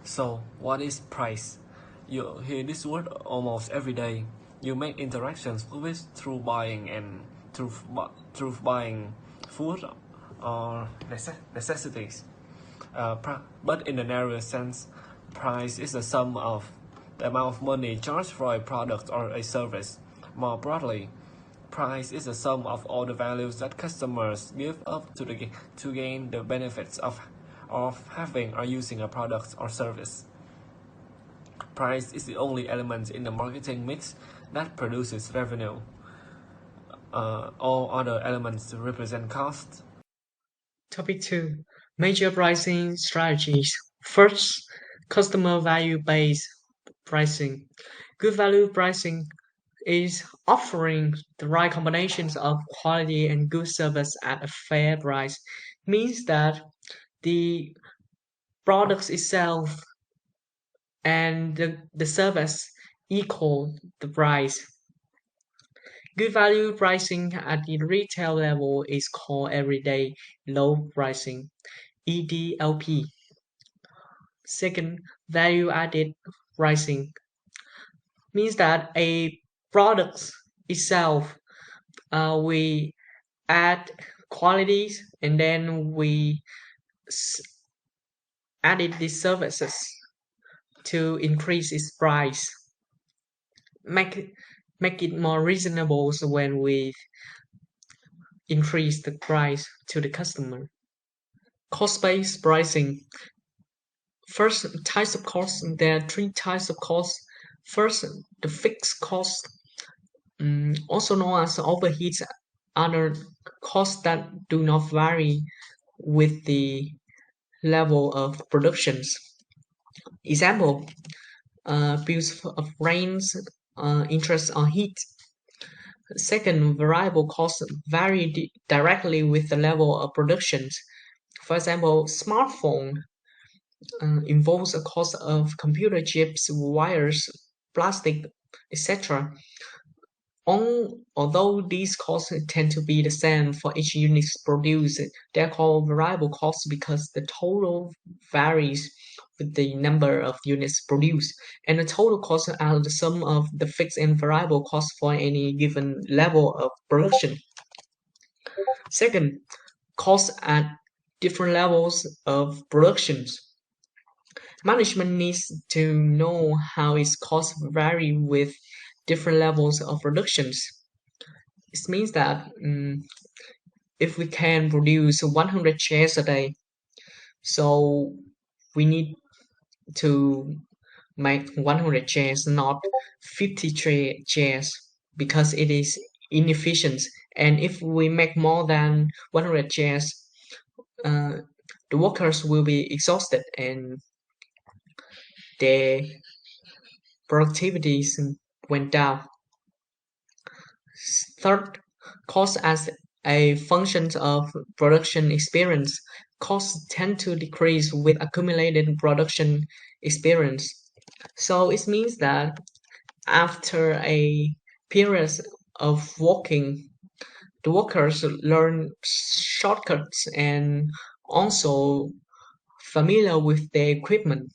So, what is price? You hear this word almost every day. You make interactions with it through buying through buying food or necessities. But in the narrower sense, price is the sum of the amount of money charged for a product or a service. More broadly, price is the sum of all the values that customers give up to gain the benefits of having or using a product or service. Price is the only element in the marketing mix that produces revenue. All other elements represent cost. Topic 2. Major pricing strategies. First, customer value-based pricing. Good value pricing is offering the right combinations of quality and good service at a fair price. Means that the products itself and the service equal the price. Good value pricing at the retail level is called everyday low pricing, EDLP. Second, value added pricing means that a product itself, we add qualities and then we added these services to increase its price, make it more reasonable when we increase the price to the customer. Cost-based pricing. First, types of costs. There are three types of costs. First, the fixed cost, also known as overheads, are costs that do not vary with the level of productions. Example, bills of rents, interest on heat. Second, variable costs vary directly with the level of productions. For example, smartphone involves a cost of computer chips, wires, plastic, etc. Although these costs tend to be the same for each unit produced, they are called variable costs because the total varies with the number of units produced, and the total costs are the sum of the fixed and variable costs for any given level of production. Second, costs at different levels of productions. Management needs to know how its costs vary with different levels of productions. It means that if we can produce 100 chairs a day, so we need to make 100 chairs, not 50 chairs, because it is inefficient. And if we make more than 100 chairs, the workers will be exhausted and their productivity went down. Third, cost as a function of production experience. Costs tend to decrease with accumulated production experience. So it means that after a period of working, the workers learn shortcuts and also familiar with the equipment.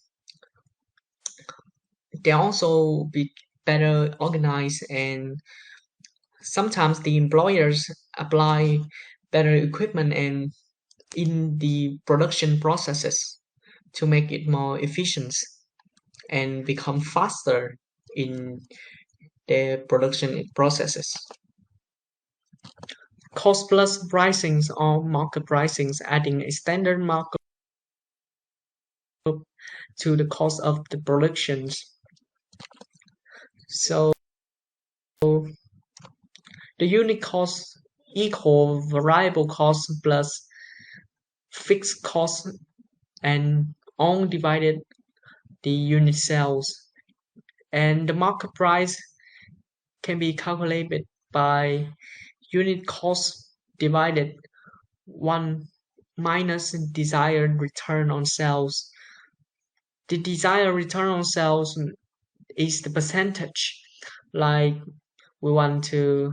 They also be better organized, and sometimes the employers apply better equipment and in the production processes to make it more efficient and become faster in the production processes. Cost plus pricings or market pricings, adding a standard markup to the cost of the productions. So the unit cost equal variable cost plus fixed cost and on divided the unit sales. And the market price can be calculated by unit cost divided 1 minus desired return on sales. The desired return on sales is the percentage. Like we want to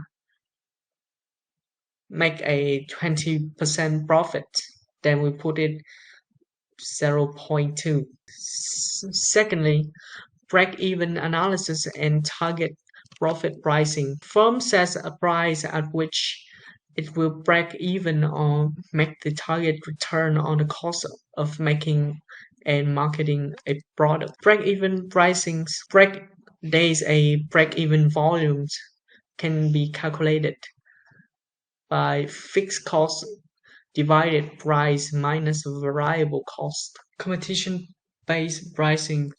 make a 20% profit, then we put it 0.2. Secondly, break-even analysis and target profit pricing. Firm sets a price at which it will break even or make the target return on the cost of making and marketing a product. Break-even pricings, break days a break-even volumes can be calculated by fixed cost divided price minus variable cost. Competition-based pricing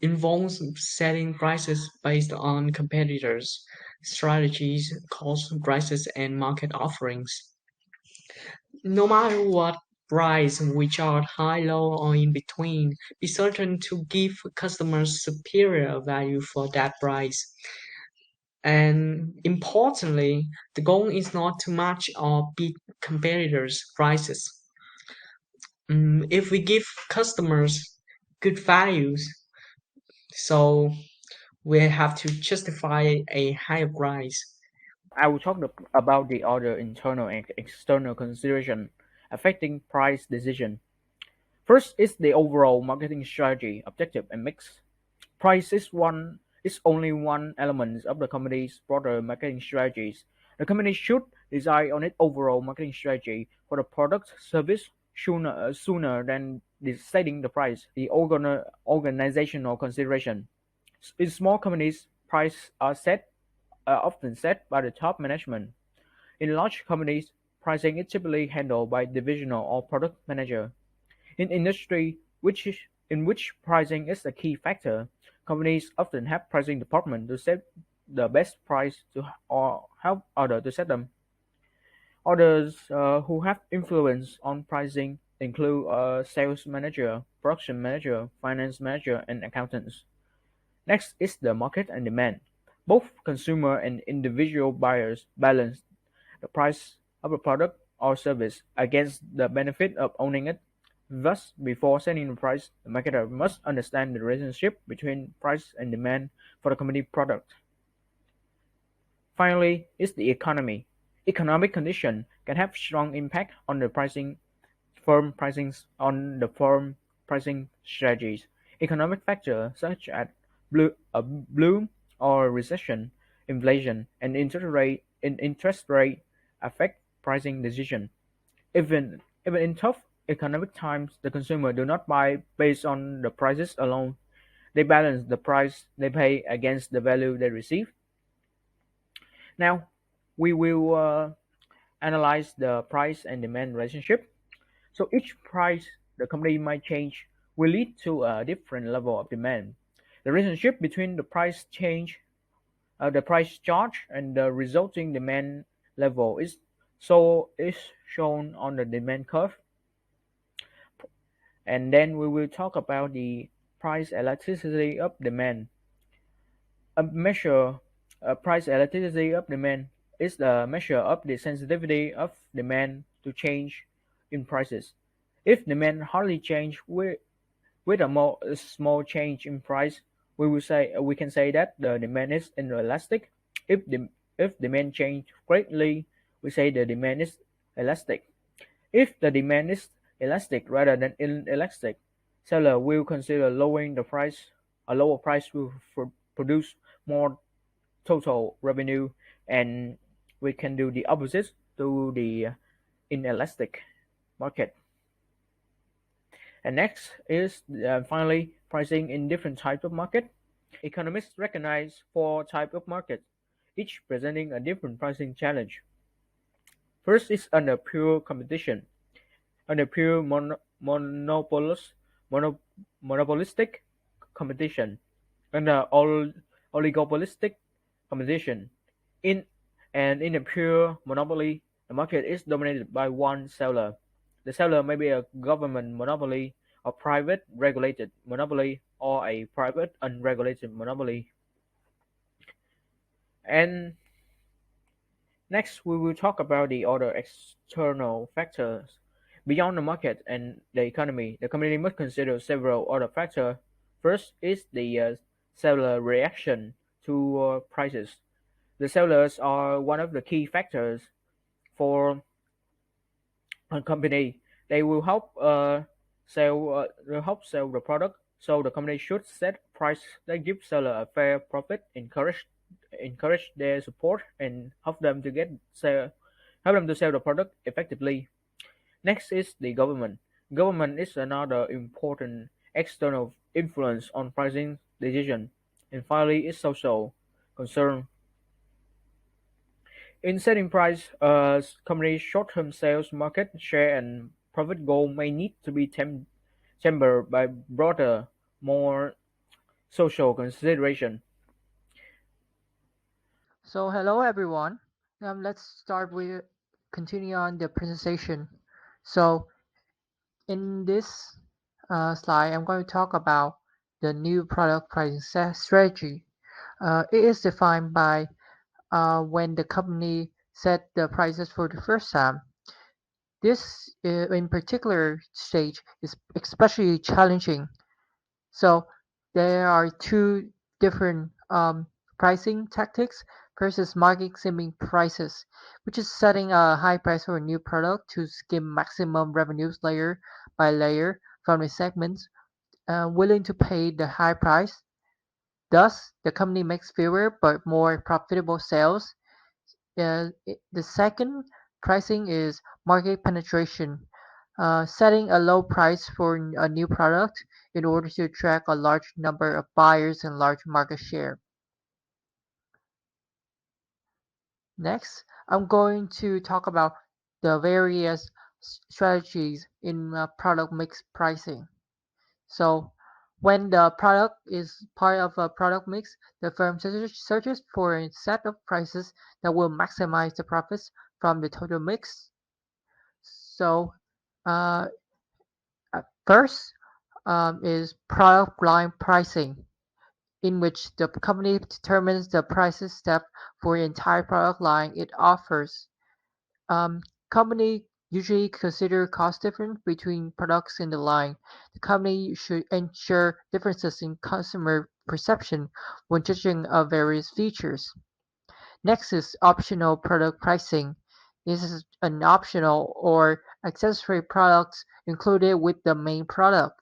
involves setting prices based on competitors' strategies, cost prices, and market offerings. No matter what price we charge, high, low, or in between, be certain to give customers superior value for that price. And importantly, the goal is not to match or beat competitors' prices. If we give customers good values, so we have to justify a higher price. I will talk about the other internal and external consideration affecting price decision. First is the overall marketing strategy, objective, and mix. Price is only one element of the company's broader marketing strategies. The company should decide on its overall marketing strategy for the product service sooner than deciding the price. The organizational consideration. In small companies, prices are often set by the top management. In large companies, pricing is typically handled by divisional or product manager. In industry in which pricing is a key factor, companies often have pricing department to set the best price or help others to set them. Others who have influence on pricing include a sales manager, production manager, finance manager, and accountants. Next is the market and demand. Both consumer and individual buyers balance the price of a product or service against the benefit of owning it. Thus, before setting the price, the marketer must understand the relationship between price and demand for the company product. Finally, is the economy. Economic condition can have strong impact on the firm pricing strategies. Economic factors such as bloom or recession, inflation, and interest rate affect pricing decision. Even in tough economic times, the consumer do not buy based on the prices alone. They balance the price they pay against the value they receive. Now, we will analyze the price and demand relationship. So each price the company might change will lead to a different level of demand. The relationship between the price charge, and the resulting demand level is shown on the demand curve. And then we will talk about the price elasticity of demand. A measure price elasticity of demand is the measure of the sensitivity of demand to change in prices. If demand hardly change with a small change in price, we can say that the demand is inelastic. If demand change greatly, we say the demand is elastic. If the demand is elastic rather than inelastic, seller will consider lowering the price. A lower price will produce more total revenue, and we can do the opposite to the inelastic market. And next is finally pricing in different types of market. Economists recognize four types of market, each presenting a different pricing challenge. First is under pure competition. Under pure monopolistic competition. Under oligopolistic competition. In a pure monopoly, the market is dominated by one seller. The seller may be a government monopoly, a private regulated monopoly, or a private unregulated monopoly. And next, we will talk about the other external factors. Beyond the market and the economy, the company must consider several other factors. First is the seller reaction to prices. The sellers are one of the key factors for a company. They will help sell the product. So the company should set price that gives seller a fair profit, encourage their support, and help them to sell the product effectively. Next is the government. Government is another important external influence on pricing decision. And finally is social concern. In setting price, a company's short-term sales, market share, and profit goal may need to be tempered by broader, more social consideration. So hello everyone. Let's start with continue on the presentation. So in this slide, I'm going to talk about the new product pricing strategy. It is defined by when the company set the prices for the first time. This in particular stage is especially challenging. So there are two different pricing tactics. First is market skimming prices, which is setting a high price for a new product to skim maximum revenues layer by layer from the segments willing to pay the high price. Thus, the company makes fewer but more profitable sales. The second pricing is market penetration, setting a low price for a new product in order to attract a large number of buyers and large market share. Next, I'm going to talk about the various strategies in product mix pricing. So, when the product is part of a product mix, the firm searches for a set of prices that will maximize the profits from the total mix. So, uh, first is product line pricing, in which the company determines the prices step for the entire product line it offers. Um, Company usually consider cost difference between products in the line. The company should ensure differences in customer perception when judging various features. Next is optional product pricing. This is an optional or accessory products included with the main product.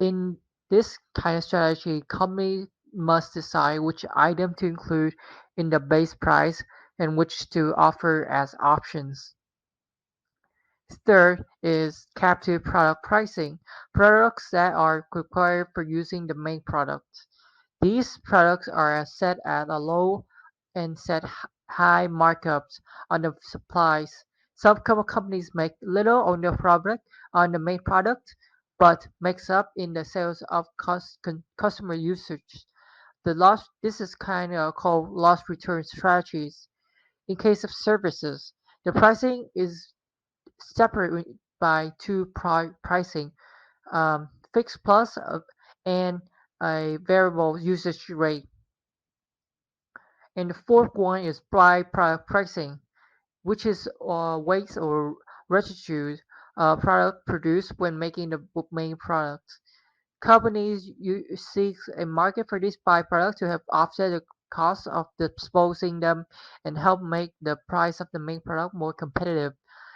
In this kind of strategy, company must decide which item to include in the base price and which to offer as options. Third is captive product pricing, products that are required for using the main product. These products are set at a low and set high markups on the supplies. Some companies make little on the product on the main product, but makes up in the sales of customer usage. This is kind of called loss return strategies. In case of services, the pricing is separated by two pricing, fixed plus and a variable usage rate. And the fourth one is by product pricing, which is waste or residue product produced when making the main product. Companies seek a market for this byproduct to help offset the cost of disposing them and help make the price of the main product more competitive.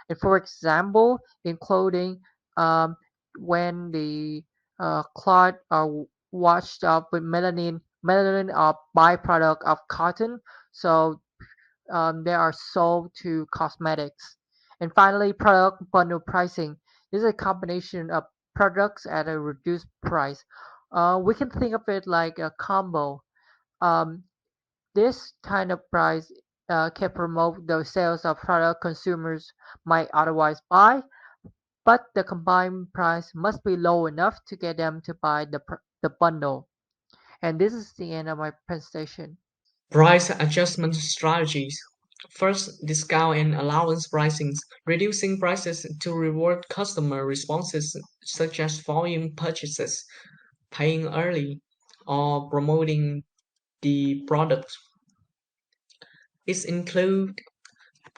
And for example, in clothing, um, when the cloth are washed up with melanin are byproduct of cotton, so they are sold to cosmetics. And finally, product bundle pricing. This is a combination of products at a reduced price. We can think of it like a combo. Um, this kind of price can promote the sales of product consumers might otherwise buy, but the combined price must be low enough to get them to buy the bundle. And this is the end of my presentation. Price adjustment strategies. First, discount and allowance pricing, reducing prices to reward customer responses such as volume purchases, paying early, or promoting the product. It includes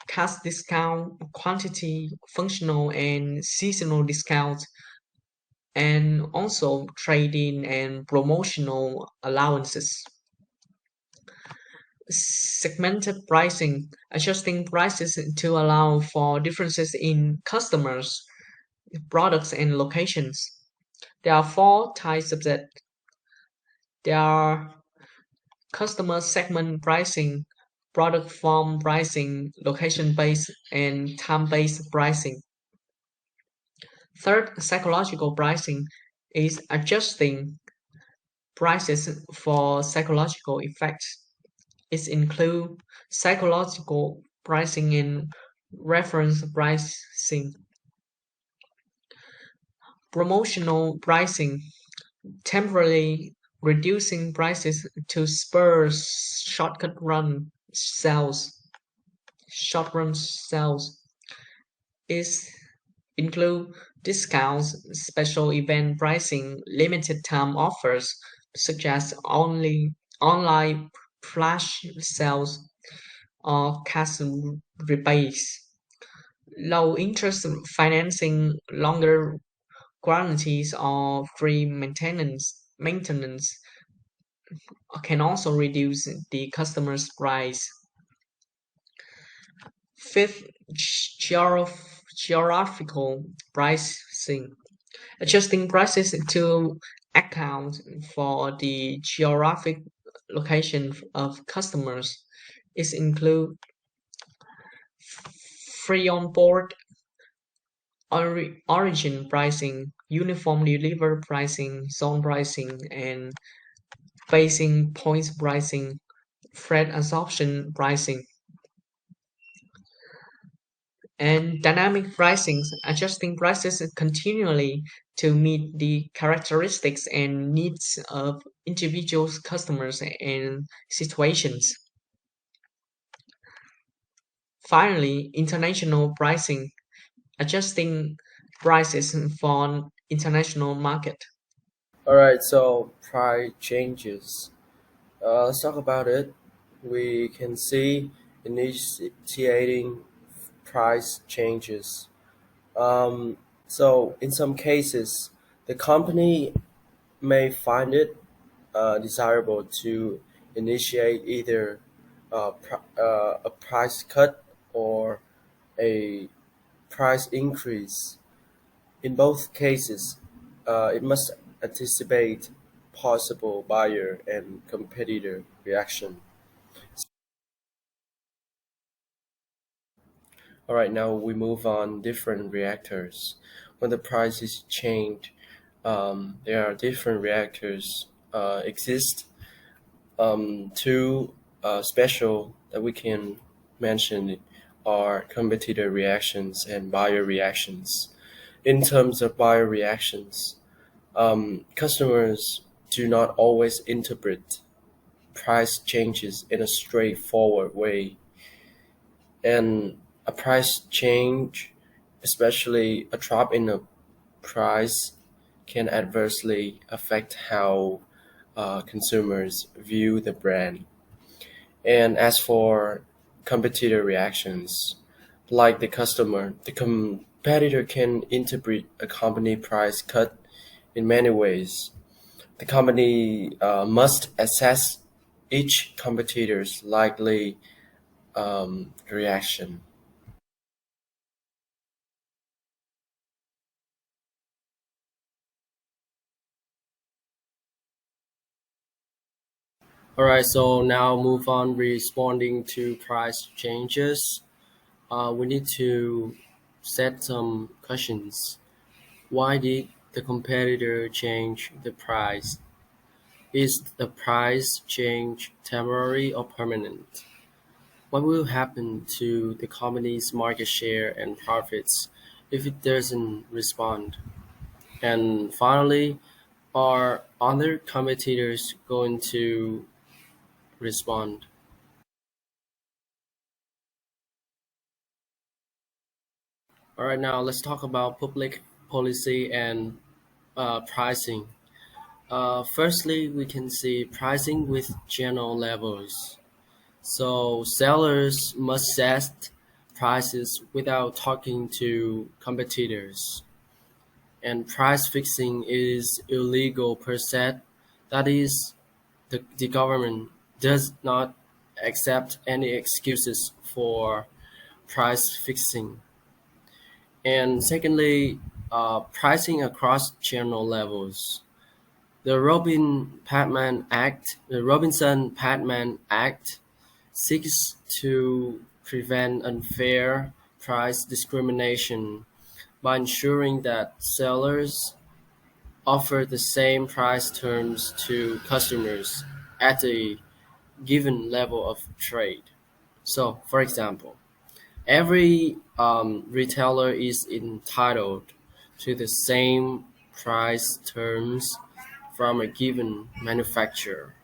cash discount, quantity, functional, and seasonal discounts, and also trading and promotional allowances. segmented pricing, adjusting prices to allow for differences in customers, products, and locations. There are four types of that. There are customer segment pricing, product form pricing, location-based, and time-based pricing. Third, psychological pricing is adjusting prices for psychological effects. It includes psychological pricing and reference pricing. Promotional pricing, temporarily reducing prices to spur short run sales is include discounts, special event pricing, limited time offers, such as only online flash sales or cash rebates. Low interest financing, longer guarantees or free maintenance can also reduce the customer's price. Fifth, geographical pricing, adjusting prices to account for the geographic location of customers. It include free on board, origin pricing, uniform delivery pricing, zone pricing, and basing points pricing, freight absorption pricing, and dynamic pricing, adjusting prices continually to meet the characteristics and needs of individual customers and situations. Finally, international pricing, adjusting prices for international market. All right, so price changes. Let's talk about it. We can see initiating price changes. So in some cases, the company may find it desirable to initiate either a price cut or a price increase. In both cases, it must anticipate possible buyer and competitor reaction. All right, now we move on different reactors. When the price is changed, there are different reactors exist. Two special that we can mention are competitor reactions and buyer reactions. In terms of buyer reactions, customers do not always interpret price changes in a straightforward way, and a price change, especially a drop in a price, can adversely affect how consumers view the brand. And as for competitor reactions, like the competitor can interpret a company price cut in many ways. The company must assess each competitor's likely reaction. All right, so now move on responding to price changes. We need to set some questions. Why did the competitor change the price? Is the price change temporary or permanent? What will happen to the company's market share and profits if it doesn't respond? And finally, are other competitors going to respond? All right, now let's talk about public policy and pricing. Firstly, we can see pricing with general levels. So sellers must set prices without talking to competitors. And price fixing is illegal per se. That is, the government does not accept any excuses for price fixing. And secondly, pricing across channel levels. The Robinson-Patman Act seeks to prevent unfair price discrimination by ensuring that sellers offer the same price terms to customers at a given level of trade. So, for example, every retailer is entitled to the same price terms from a given manufacturer.